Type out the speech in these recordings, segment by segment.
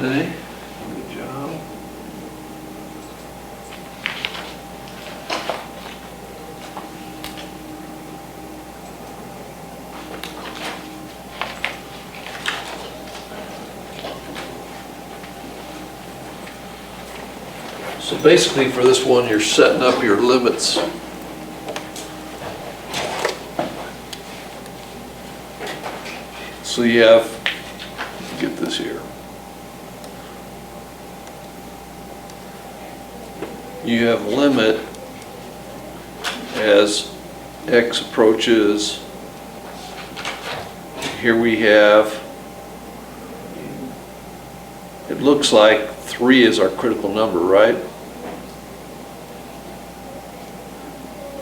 Okay, good job. So basically for this one, you're setting up your limits. So you have, get this here. You have limit as x approaches. Here we have, it looks like 3 is our critical number, right?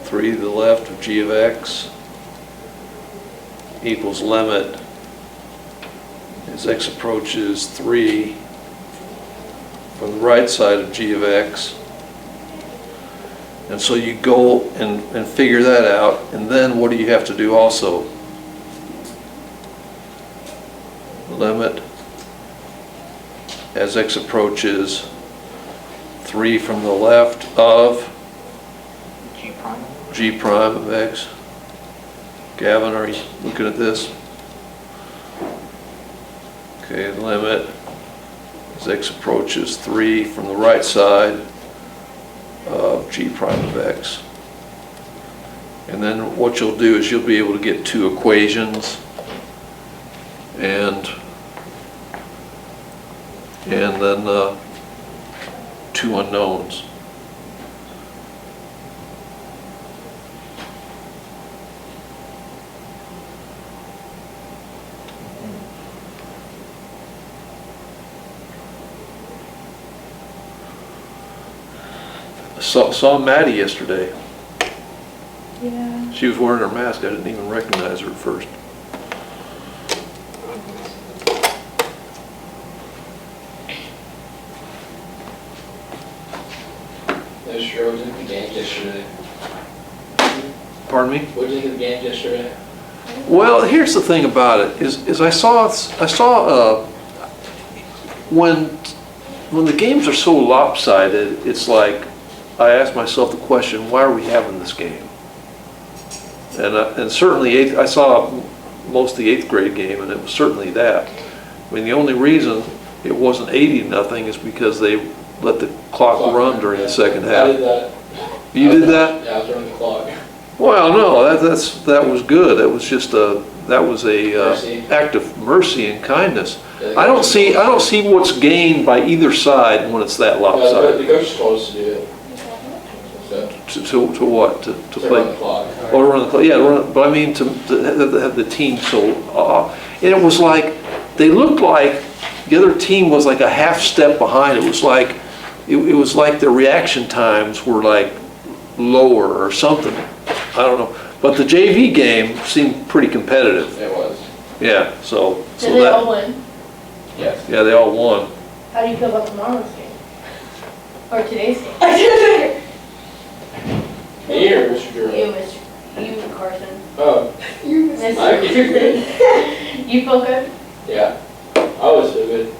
3 to the left of g of x equals limit as x approaches 3 from the right side of g of x. And so you go and figure that out, and then what do you have to do also? Limit as x approaches 3 from the left of g prime of x. Gavin, are you looking at this? Okay, limit as x approaches 3 from the right side of g prime of x. And then what you'll do is you'll be able to get 2 equations and then 2 unknowns. Saw Maddie yesterday. Yeah. She was wearing her mask. I didn't even recognize her at first. No, sure. What did you think of the game yesterday? Pardon me? What did you think of the game yesterday? Well, here's the thing about it, is I saw when the games are so lopsided, it's like, I ask myself the question, why are we having this game? And certainly, I saw most of the 8th grade game, and it was certainly that. I mean, the only reason it wasn't 80-0 is because they let the clock run during the second half. I did that. You did that? Yeah, I was running the clock. Well, no, that was good. That was just a Mercy. act of mercy and kindness. Yeah, I don't see what's gained by either side when it's that The lopsided. coach told us to do it. So, To what? To to play? run the clock. Or run the clock? Yeah, but I mean to have the team so. And it was like they looked like the other team was like a half step behind. It was like the reaction times were like lower or something. I don't know. But the JV game seemed pretty competitive. It was. Yeah. So Did they all win? Yes. yeah, they all won. How do you feel about tomorrow's game? Or today's game? Me or Mr. Drew? You, Carson. Oh. Mr. You feel good? Yeah. I always feel good.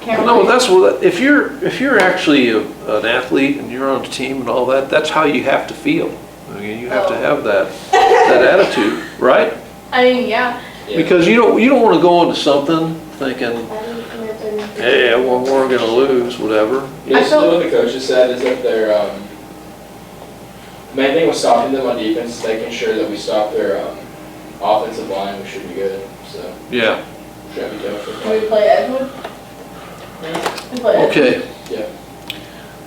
Cameron? No, that's what. If you're actually an athlete and you're on a team and all that, that's how you have to feel. I mean, you have to have that attitude, right? I mean, yeah. Yeah. Because you don't want to go into something thinking, hey, well, we're going to lose, whatever. Basically, what the coaches said is that their main thing was stopping them on defense, making sure that we stop their offensive line. We should be good. So Yeah. should be good. Can we play Edgewood? We play Edgewood. Okay. Yeah.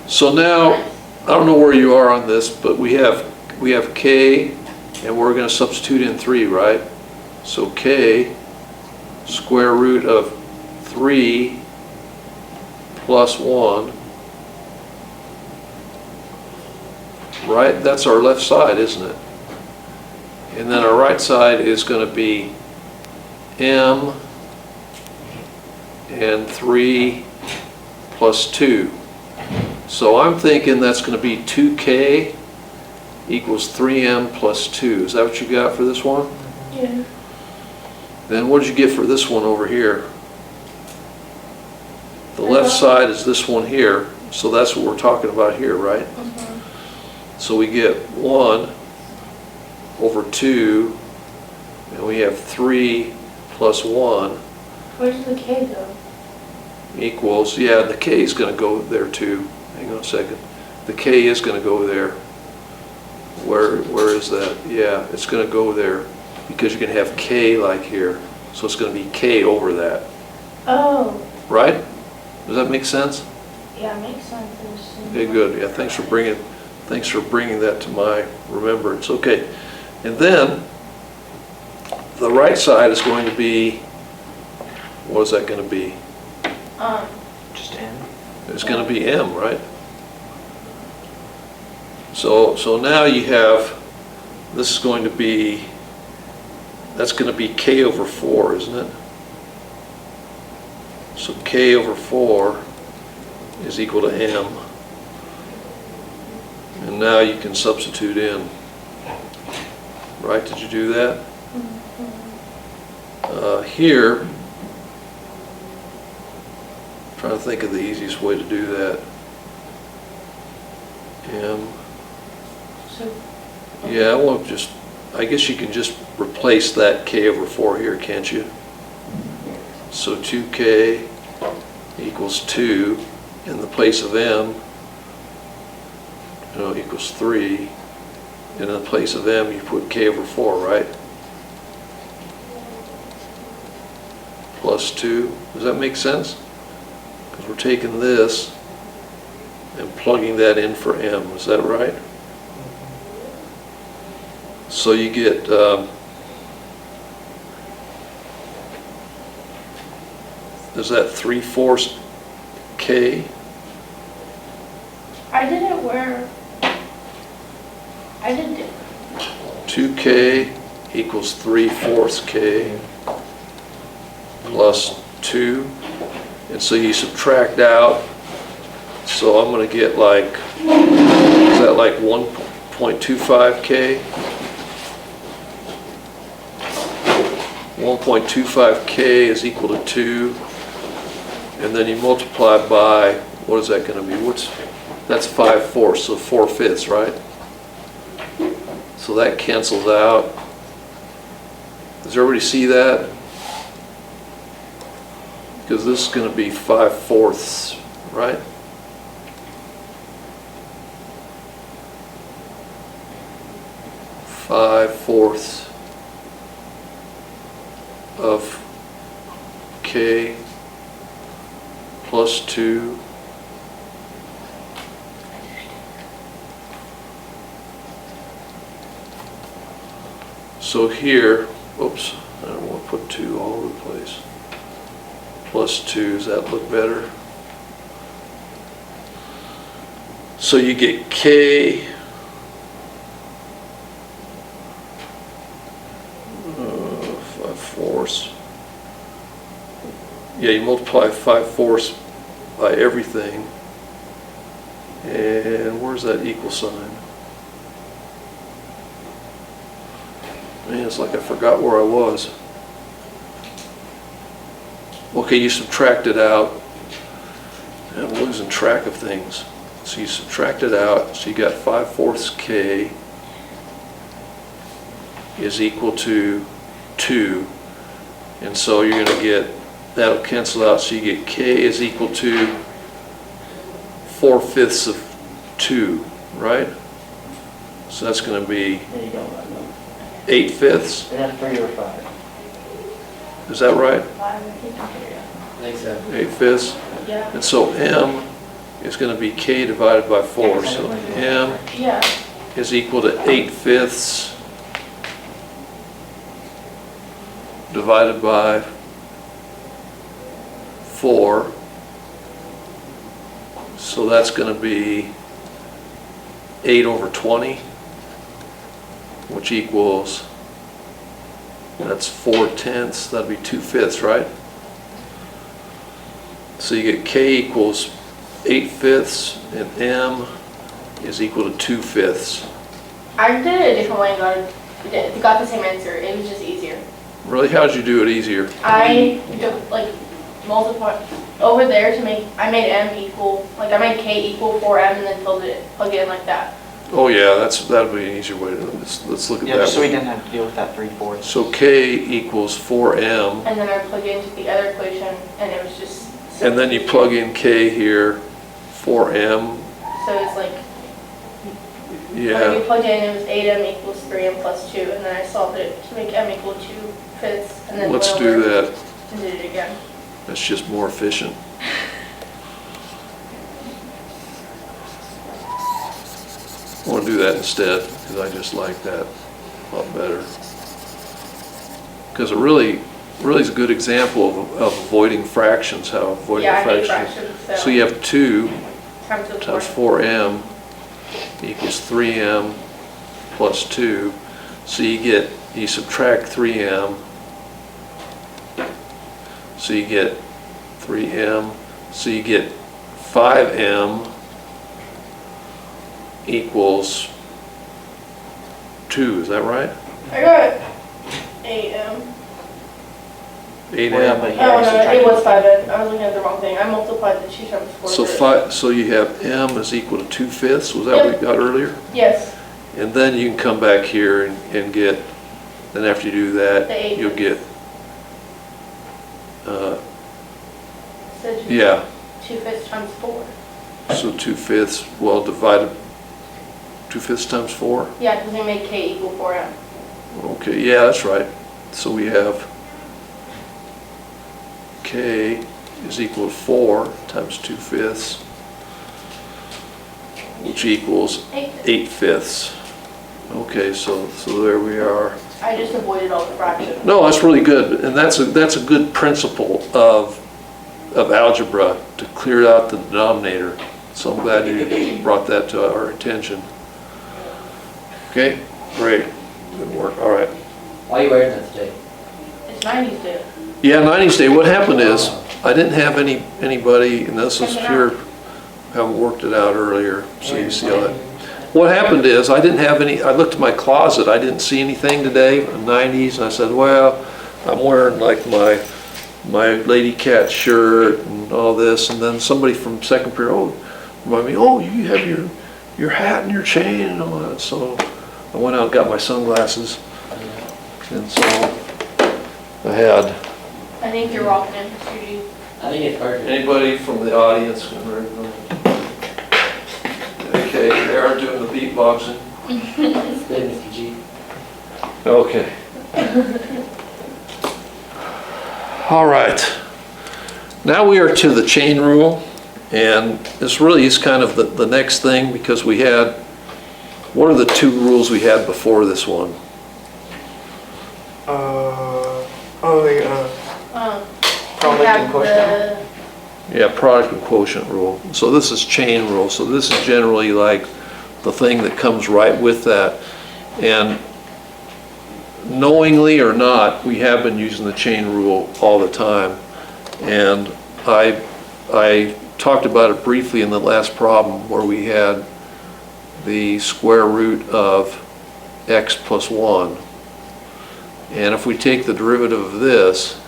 So now, I don't know where you are on this, but we have K, and we're going to substitute in 3, right? So K, square root of 3 plus 1, right? That's our left side, isn't it? And then our right side is going to be M and 3 plus 2. So I'm thinking that's going to be 2K equals 3M plus 2. Is that what you got for this one? Yeah. Then what did you get for this one over here? The left side is this one here, so that's what we're talking about here, right? So we get 1 over 2, and we have 3 plus 1 Where does the K go? equals, yeah, the K is going to go there too. Hang on a second. The K is going to go there. Where is that? Yeah, it's going to go there because you're going to have K like here. So it's going to be K over that, Oh, right? Does that make sense? yeah, makes sense. Okay, good. Yeah, thanks for bringing that to my remembrance. Okay, and then the right side is going to be, what is that going to be? Just M. It's going to be M, right? So now you have, this is going to be, that's going to be K over 4, isn't it? So K over 4 is equal to M. And now you can substitute in. Right, did you do that? Here, trying to think of the easiest way to do that. M. So, Yeah, I won't just, I guess you can just replace that K over 4 here, can't you? So 2K equals 2 in the place of M, equals 3. And in the place of M, you put K over 4, right? Plus 2. Does that make sense? Because we're taking this and plugging that in for M. Is that right? So you get is that 3/4 K? I did it where, I did it. 2K equals 3/4 K plus 2. And so you subtract out. So I'm going to get like, is that like 1.25 K? 1.25 K is equal to 2. And then you multiply by, what is that going to be? That's 5/4, so 4/5, right? So that cancels out. Does everybody see that? Because this is going to be 5/4, right? Five-fourths of K plus 2 so here, oops, I don't want to put 2 all over the place. Plus 2, does that look better? So you get K 5/4. Yeah, you multiply 5/4 by everything. And where's that equal sign? Man, it's like I forgot where I was. Okay, you subtract it out. I'm losing track of things. So you subtract it out, so you got 5/4 K is equal to 2. And so you're going to get, that'll cancel out, so you get K is equal to 4/5 of 2, right? So that's going to be There you go. 8/5. Is that 3 or 5? Is that right? 5, I think. I think so. 8/5. Yeah. And so M is going to be K divided by 4. So M Yeah. is equal to 8/5 divided by 4. So that's going to be 8 over 20, which equals, that's 4/10. That'd be 2/5, right? So you get K equals 8/5 and M is equal to 2/5. I did it a different way and got the same answer. It was just easier. Really, how'd you do it easier? I like multiply over there to make, I made m equal, like I made k equal 4m and then plugged it in like that. Oh, yeah, that'd be an easier way to, let's look at Yeah, that just so we one. didn't have to deal with that 3/4. So K equals 4M, And then I plugged it into the other equation and it was just. and then you plug in K here, 4M, So it's like, when you yeah. plugged in, it was 8m equals 3m plus 2, and then I solved it to make m equal 2/5, and then Let's went do over that. and did it again. That's just more efficient. I want to do that instead, because I just like that a lot better. Because it really is a good example of avoiding fractions, how avoiding Yeah, I hate fractions. fractions, So you have 2 times the times 4. 4m equals 3m plus 2. So you subtract 3m, so you get 3m, so you get 5m equals 2, is that right? I got 8m. 8m. Well, yeah, but Oh, yeah, I no, subtracted it was 5m. I was looking at the wrong thing. I multiplied the 2 times 4. So you have m is equal to 2/5, was that what we got earlier? Yes, And then you can come back here and get, then after you do that, The 8. you'll get, so just yeah, 2/5 times 4. so 2/5, well, divided, 2/5 times 4? Yeah, because we made k equal 4m. Okay, yeah, that's right. So we have K is equal to 4 times 2/5, which equals 8/5. Okay, so there we are. I just avoided all the fractions. No, that's really good, and that's a good principle of algebra, to clear out the denominator. So I'm glad you brought that to our attention. Okay, great, good work, all right. Why are you wearing that today? It's 90s day. Yeah, 90s Day, what happened is, I didn't have anybody, and this is pure, haven't worked it out earlier, so you see all that. What happened is, I didn't have any, I looked at my closet, I didn't see anything today, 90s, and I said, well, I'm wearing like my lady cat shirt and all this, and then somebody from second period, reminded me, oh, you have your hat and your chain and all that, so I went out and got my sunglasses, and so I had. I think you're rocking it, Mr. G. I think it's perfect. Anybody from the audience? Okay, they are doing the beatboxing. It's good, Mr. G. Okay. All right. Now we are to the chain rule, and this really is kind of the next thing, because we had, what are the 2 rules we had before this one? We Product have and quotient. Yeah, product and quotient rule. So this is chain rule. So this is generally like the thing that comes right with that. And knowingly or not, we have been using the chain rule all the time. And I talked about it briefly in the last problem, where we had the square root of x plus 1. And if we take the derivative of this,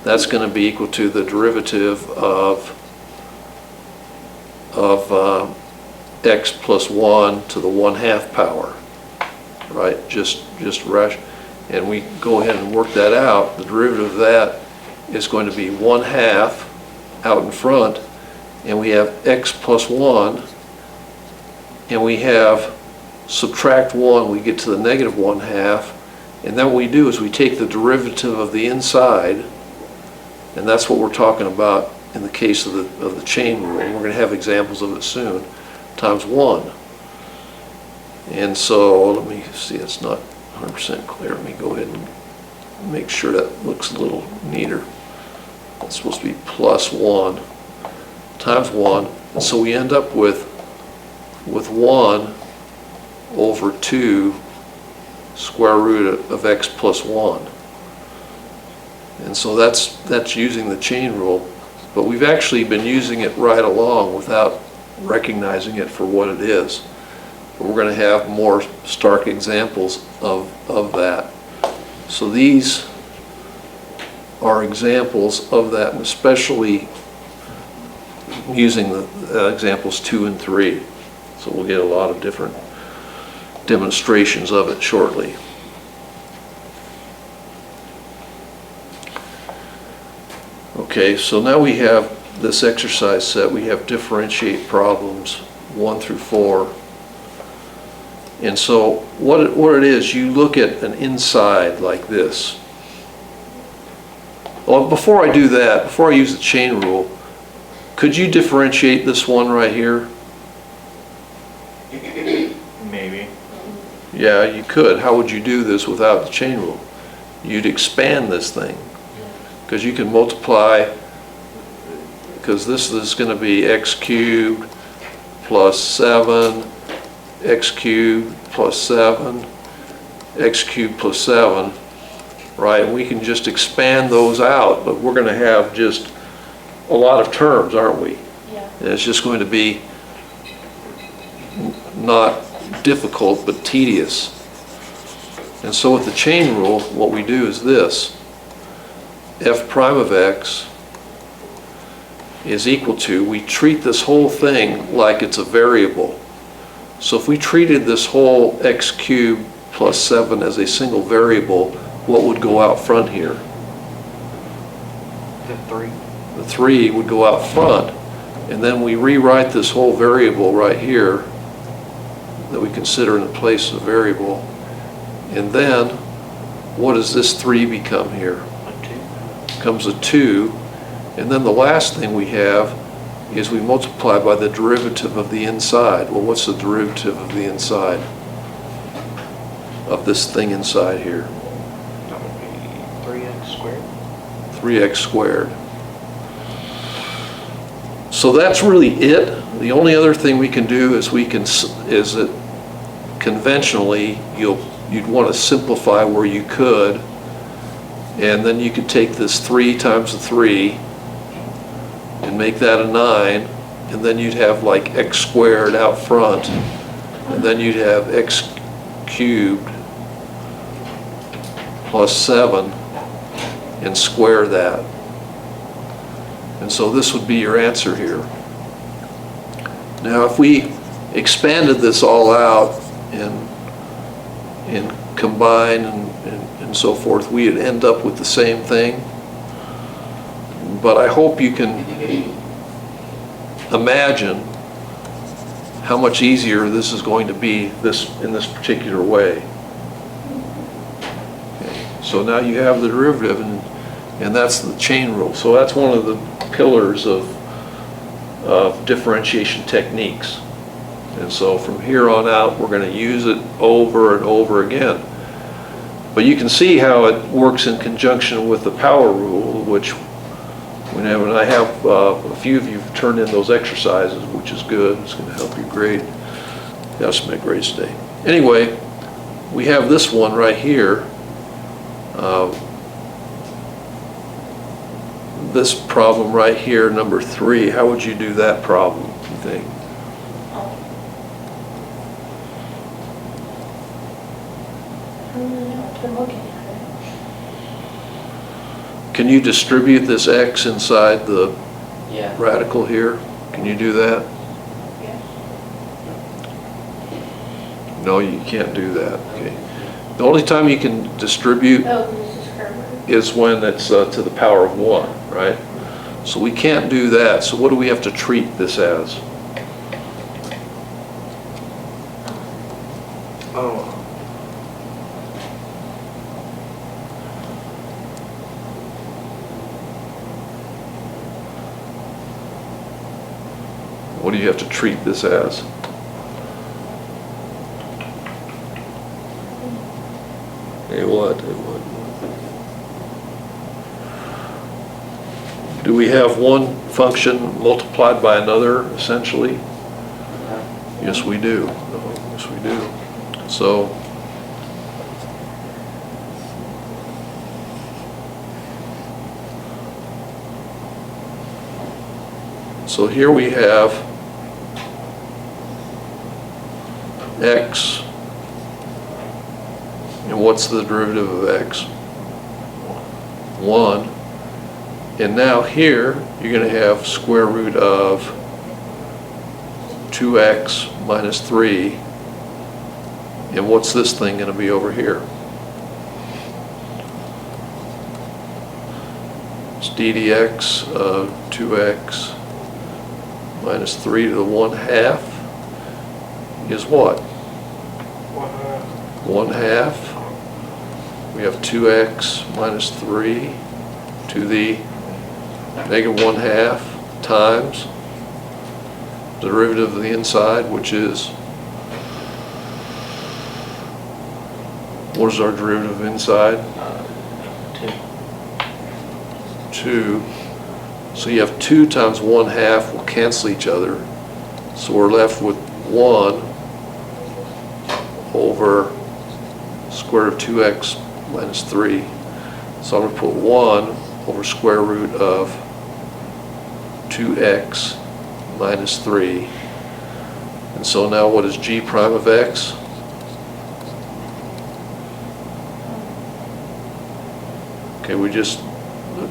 that's going to be equal to the derivative of x plus 1 to the 1/2 power, right? Just rush, and we go ahead and work that out. The derivative of that is going to be 1/2 out in front, and we have x plus 1, and we have subtract 1, we get to the negative 1/2, and then what we do is we take the derivative of the inside, and that's what we're talking about in the case of the chain rule. We're going to have examples of it soon, times 1. And so, let me see, it's not 100% clear. Let me go ahead and make sure that looks a little neater. It's supposed to be plus 1 times 1. And so we end up with 1 over 2 square root of x plus 1. And so that's using the chain rule, but we've actually been using it right along without recognizing it for what it is. But we're going to have more stark examples of that. So these are examples of that, and especially using the examples 2 and 3. So we'll get a lot of different demonstrations of it shortly. Okay, so now we have this exercise set. We have differentiate problems 1 through 4. And so what it is, you look at an inside like this. Well, before I do that, before I use the chain rule, could you differentiate this one right here? Maybe. Yeah, you could. How would you do this without the chain rule? You'd expand this thing, because you can multiply, because this is going to be x cubed plus 7, x cubed plus 7, x cubed plus 7, right? And we can just expand those out, but we're going to have just a lot of terms, aren't we? Yeah. And it's just going to be not difficult, but tedious. And so with the chain rule, what we do is this. F prime of x is equal to, we treat this whole thing like it's a variable. So if we treated this whole x cubed plus 7 as a single variable, what would go out front here? The 3. The 3 would go out front, and then we rewrite this whole variable right here that we consider in the place of variable. And then, what does this 3 become here? A 2. Becomes a 2. And then the last thing we have is we multiply by the derivative of the inside. Well, what's the derivative of the inside? Of this thing inside here? That would be 3x squared. 3x squared. So that's really it. The only other thing we can do is that conventionally you'd want to simplify where you could, and then you could take this 3 times the 3 and make that a 9, and then you'd have like x squared out front, and then you'd have x cubed plus 7 and square that. And so this would be your answer here. Now if we expanded this all out and combine and so forth, we'd end up with the same thing. But I hope you can imagine how much easier this is going to be in this particular way. Okay. So now you have the derivative, and that's the chain rule. So that's one of the pillars of differentiation techniques. And so from here on out, we're going to use it over and over again. But you can see how it works in conjunction with the power rule, which I have a few of you have turned in those exercises, which is good. It's going to help you grade. Got some grades today. Anyway, we have this one right here. This problem right here, number 3. How would you do that problem, you think? I don't really know what I'm looking at. Can you distribute this x inside the Yeah. radical here? Can you do that? Yeah. No, you can't do that. Okay. The only time you can distribute Oh, this is curved. is when it's to the power of 1, right? So we can't do that. So what do we have to treat this as? Oh. What do you have to treat this as? Hey, what? Do we have one function multiplied by another, essentially? Yes, we do. Yes, we do. So here we have x, and what's the derivative of x? 1. And now here, you're going to have square root of 2x minus 3. And what's this thing going to be over here? It's d dx of 2x minus 3 to the 1/2 is what? 1/2. We have 2x minus 3 to the negative 1/2 times the derivative of the inside, which is, what is our derivative of inside? 2. So you have 2 times 1/2 will cancel each other. So we're left with 1 over square root of 2x minus 3. So I'm going to put 1 over square root of 2x minus 3. And so now what is g prime of x? Okay, we just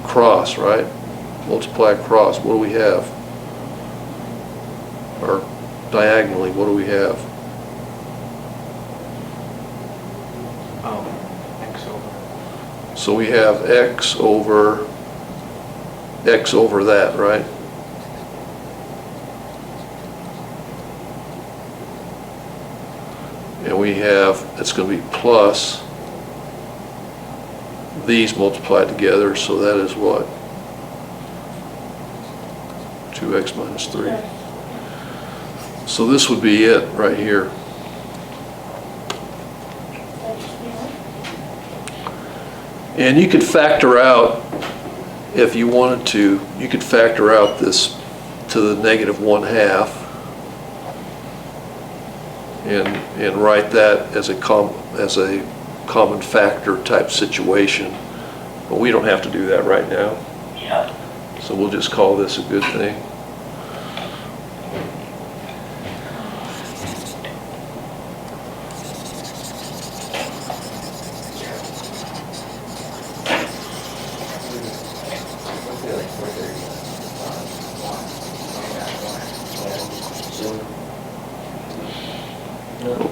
cross, right? Multiply across. What do we have? Or diagonally, what do we have? X over. So we have x over that, right? And we have, it's going to be plus these multiplied together, so that is what? 2x minus 3. So this would be it right here. And you could factor out, if you wanted to, you could factor out this to the negative 1/2 and write that as a common factor type situation. But we don't have to do that right now. Yeah. So we'll just call this a good thing.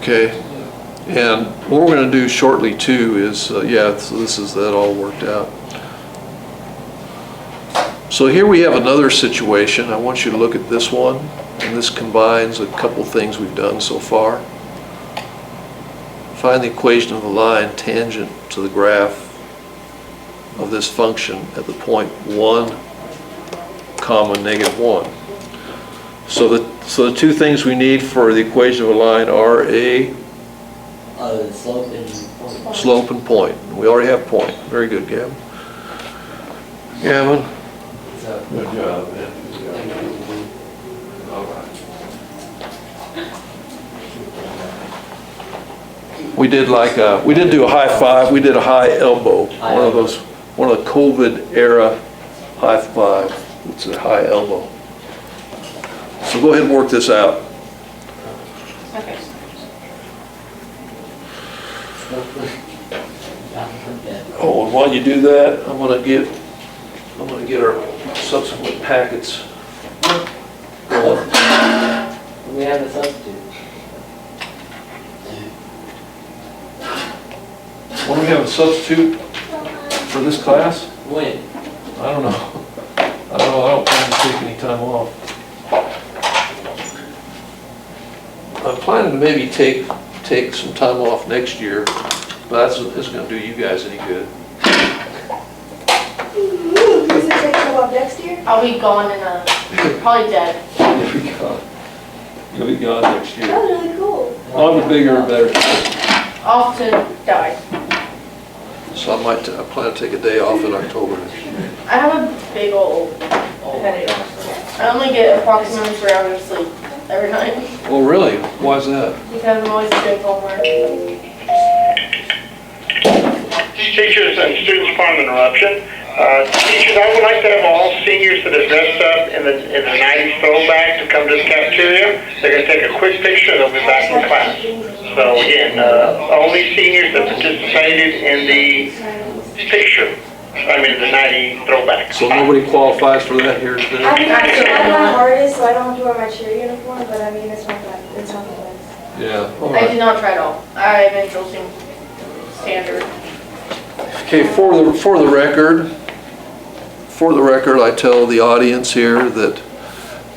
Okay, and what we're going to do shortly too is, yeah, so this is that all worked out. So here we have another situation. I want you to look at this one, and this combines a couple things we've done so far. Find the equation of the line tangent to the graph of this function at the point 1, comma, negative 1. So the two things we need for the equation of a line are a Slope and point. slope and point. We already have point. Very good, Gavin. Gavin? So, Good job, man. All right. We did we didn't do a high five, we did a high elbow. One of the COVID era high five. It's a high elbow. So go ahead and work this out. Okay. Oh, and while you do that, I'm gonna get our subsequent packets going. We have a substitute. When do we have a substitute for this class? When? I don't know. I don't plan to take any time off. I'm planning to maybe take some time off next year, but that's isn't gonna do you guys any good. Does it take you off next year? I'll be gone and probably dead. You'll be gone next year. That was really cool. I'll have a bigger and better. Off to die. So I plan to take a day off in October. I have a big old headache. I only get approximately 3 hours of sleep every night Oh, really? Why is that? because I'm always doing homework. Teachers and students, upon interruption. Teachers, I would like to have all seniors that have dressed up in the 90s throwback to come to the cafeteria. They're going to take a quick picture, they'll be back in class. So again, only seniors that participated in the picture the 90 throwback. So nobody qualifies for that here today? I tried my hardest, so I don't have to wear my cheer uniform, but I mean, it's not that, it's not the best. Yeah, all I did right. not try at all. I've been jolting standard. Okay, for the record, I tell the audience here that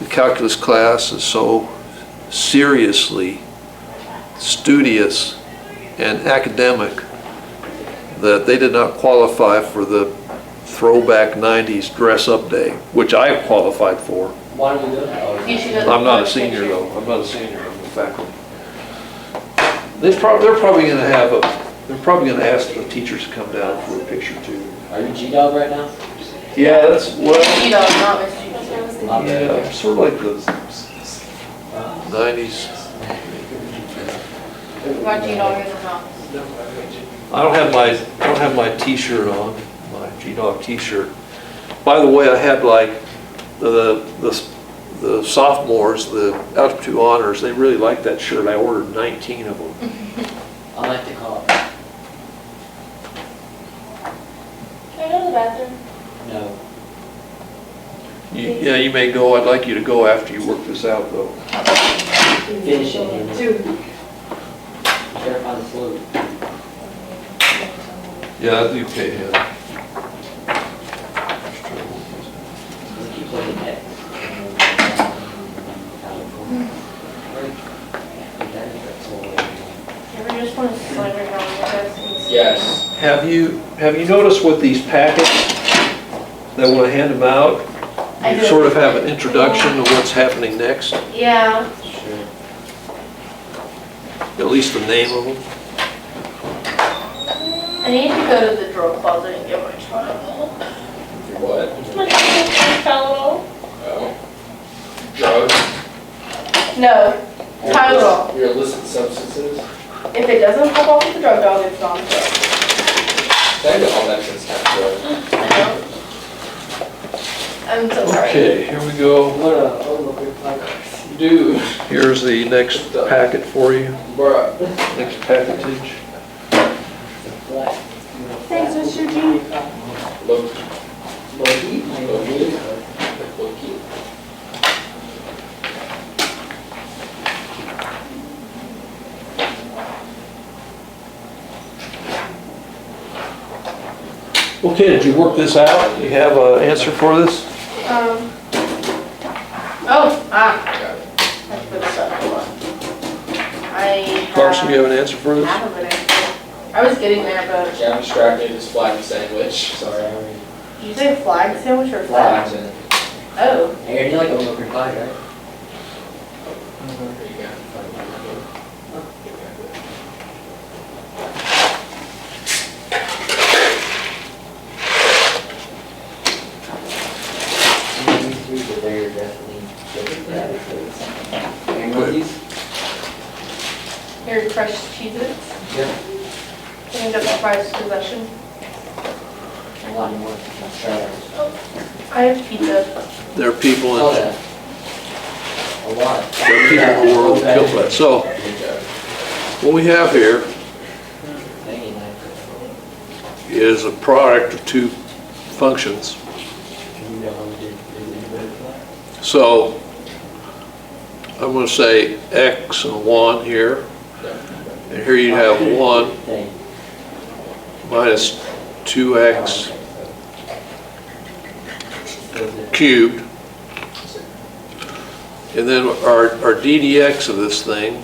the calculus class is so seriously studious and academic that they did not qualify for the throwback 90s dress-up day, which I qualified for. Why don't we do it? You should go to I'm not a the senior picture. though, I'm not a senior, I'm a faculty. They're probably gonna ask the teachers to come down for a picture too. Are you G-Dog right now? Yeah, that's, well, G-Dog, not Miss G-Dog. Not bad. yeah, sort of like the 90s. My G-Dog is not. I don't have my t-shirt on, my G-Dog t-shirt. By the way, I had like the sophomores, the Algebra 2 honors, they really liked that shirt. I ordered 19 of them. I like the car. Can I go to the bathroom? No. Yeah, you may go. I'd like you to go after you work this out though. Finish it. Ian. Two. You better find the slope. Yeah, that'd be okay, yeah. Let's keep playing X. Ever just want to slam your hand on your desk and see? Yes. Have you noticed with these packets that when I hand them out, I you do. sort of have an introduction to what's happening next, Yeah. Sure. at least the name of them? I need to go to the drawer closet and get my Tylenol. What? My Tylenol? Oh. Drugs? No, Tylenol. Your illicit substances? If it doesn't pop off with the drug dog, it's not drug. Thank you, all that since I know. I'm so sorry. Okay, here we go. Dude. Here's the next packet for you, Bruh. next package. Thanks, Mr. G. Look. Loki? Loki. Loki. Okay, did you work this out? You have an answer for this? Got I it. have to put this up, hold on. I Carson, you have an answer for this? have an answer. I was getting there, but, Yeah, I'm distracted, it's flag sandwich, sorry. did you say flag sandwich or flag? Flags in. Oh, Hey, you're like a milk pie, right? There you go. But they're definitely different. And cookies? your crushed Cheez-Its, Yeah. cleaned up my prized possession. A lot more. I'm sure. I have pizza. There are people Oh, in, yeah. A lot. there are people in the world that kill that. So, Good job. what we have here Thank you, Mike. is a product of two functions. You know how we did that? So, I'm going to say x and 1 here, and here you have 1 Thank you. minus 2x cubed. And then our ddx of this thing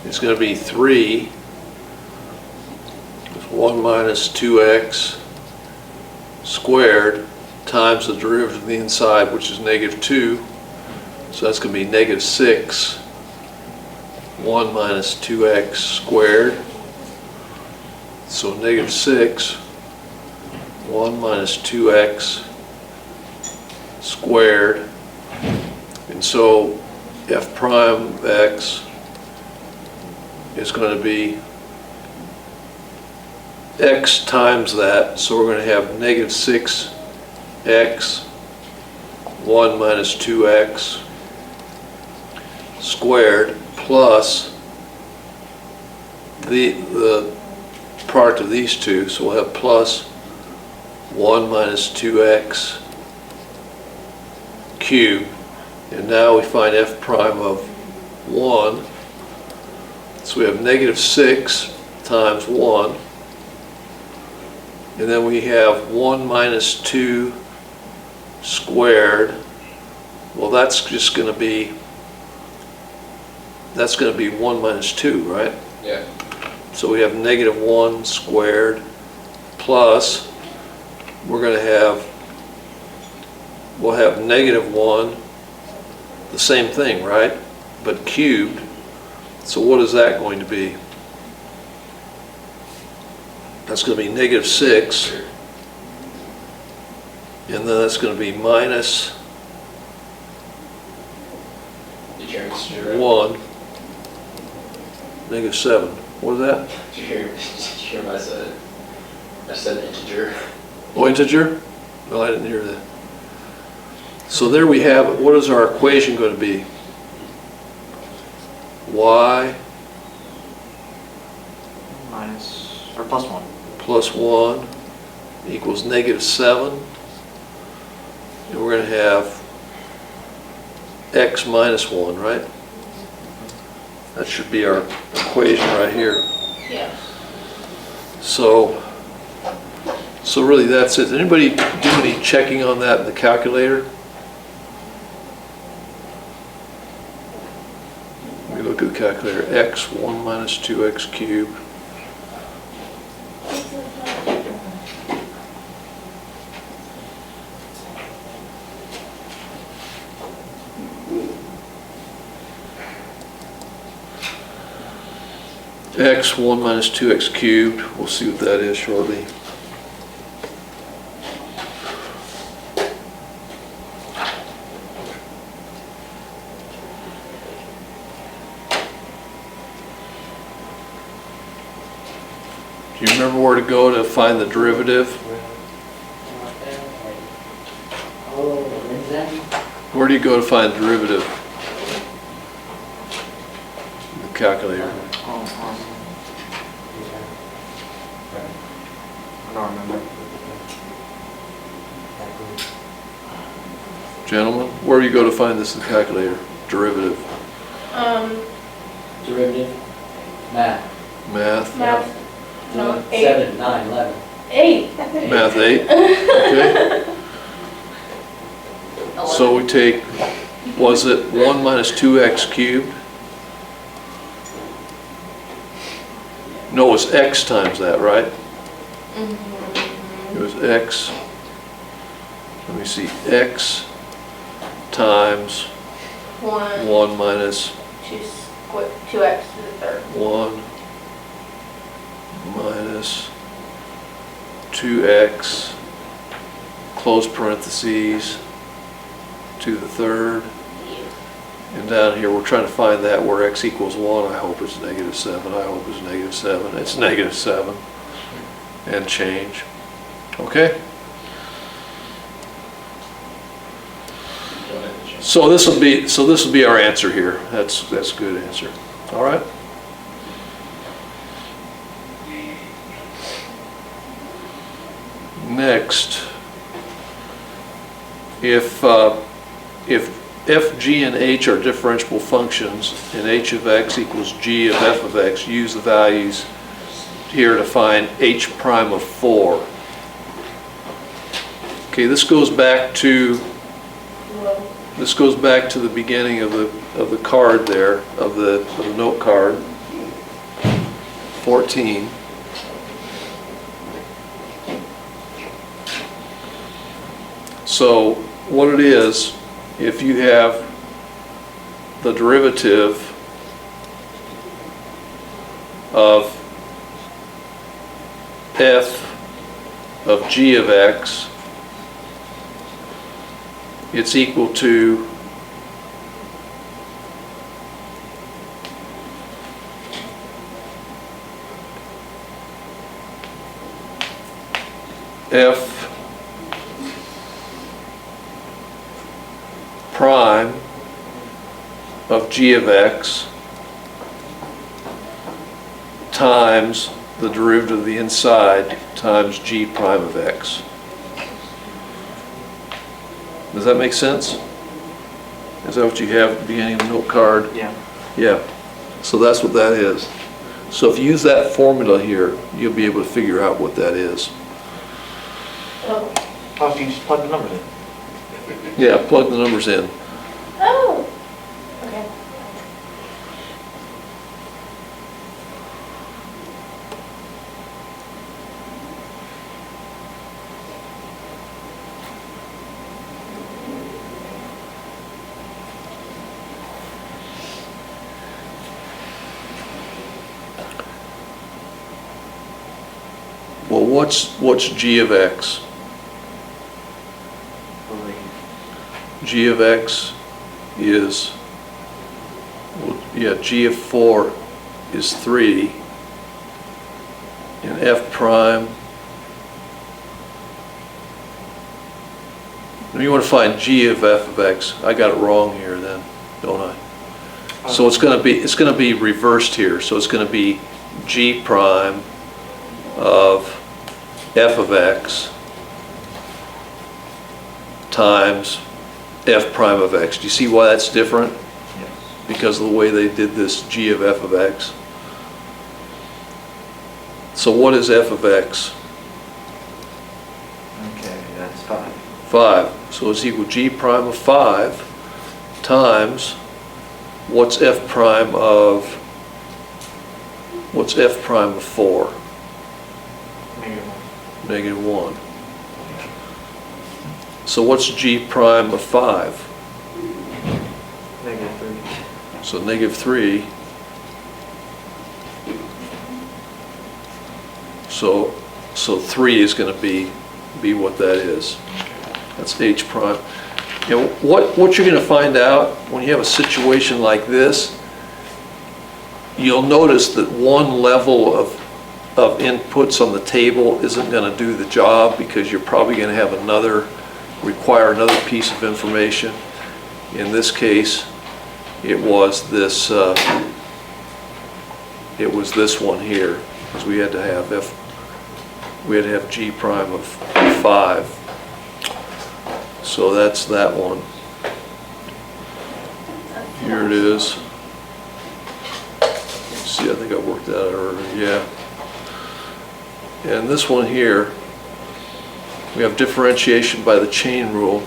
is going to be 3 with 1 minus 2x squared times the derivative of the inside, which is negative 2. So that's going to be negative 6, 1 minus 2x squared. So negative 6, 1 minus 2x squared. And so f prime of x is going to be x times that. So we're going to have negative 6x, 1 minus 2x squared plus the product of these two, so we'll have plus 1 minus 2x cubed, and now we find f prime of 1, so we have negative 6 times 1, and then we have 1 minus 2 squared. Well, that's just going to be 1 minus 2, right? Yeah. So we have negative 1 squared plus, we'll have negative 1, the same thing, right? But cubed. So what is that going to be? That's going to be negative 6. And then that's going to be minus Did you hear Mr. Giroux? 1, negative 7. What is that? Did you hear what I said? I said integer. Oh, integer? No, I didn't hear that. So there we have it. What is our equation going to be? Y Minus, or plus 1. plus 1 equals negative 7. And we're going to have x minus 1, right? That should be our equation right here. Yeah. So really that's it. Did anybody do any checking on that in the calculator? Let me look at the calculator. X 1 minus 2x cubed. X 1 minus 2x cubed. We'll see what that is shortly. Do you remember where to go to find the derivative? Oh, when's that? Where do you go to find the derivative? The calculator. I don't remember. Gentlemen, where do you go to find this in the calculator? Derivative. Derivative, math. Math. Math. No, 8. 7, 9, 11. 8. Math 8. Okay. So we take, was it 1 minus 2x cubed? No, it was x times that, right? It was x, let me see, x times 1 minus 2x to the third. 1 minus 2x, close parentheses, to the third. And down here, we're trying to find that where x equals 1. I hope it's negative 7. I hope it's negative 7. It's negative 7 and change. Okay? So this will be our answer here. That's a good answer. All right? Next, if f, g, and h are differentiable functions and h of x equals g of f of x, use the values here to find h prime of 4. Okay, this goes back to the beginning of the card there, of the note card 14. So what it is, if you have the derivative of f of g of x, it's equal to f prime of g of x times the derivative of the inside times g prime of x. Does that make sense? Is that what you have at the beginning of the note card? Yeah. Yeah. So that's what that is. So if you use that formula here, you'll be able to figure out what that is. Oh. Oh, so you just plug the numbers in? Yeah, plug the numbers in. Oh, okay. Well, what's g of x? Believe. G of x is, well, yeah, g of 4 is 3, and f prime, you want to find g of f of x. I got it wrong here then, don't I? So it's going to be reversed here. So it's going to be g prime of f of x times f prime of x. Do you see why that's different? Yes. Because of the way they did this g of f of x. So what is f of x? Okay, that's 5. 5. So it's equal to g prime of 5 times what's f prime of 4? Negative 1. Negative 1. So what's g prime of 5? Negative 3. So negative 3. So 3 is going to be what that is. That's h prime. You know, what you're going to find out when you have a situation like this, you'll notice that one level of inputs on the table isn't going to do the job, because you're probably going to have require another piece of information. In this case, it was this one here, because we had to have g prime of 5. So that's that one. Here it is. See, I think I worked that out already, yeah. And this one here, we have differentiation by the chain rule.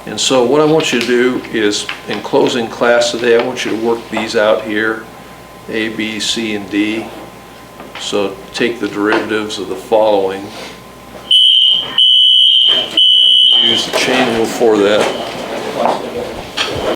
And so what I want you to do is, in closing class today, I want you to work these out here, A, B, C, and D. So take the derivatives of the following. Use the chain rule for that.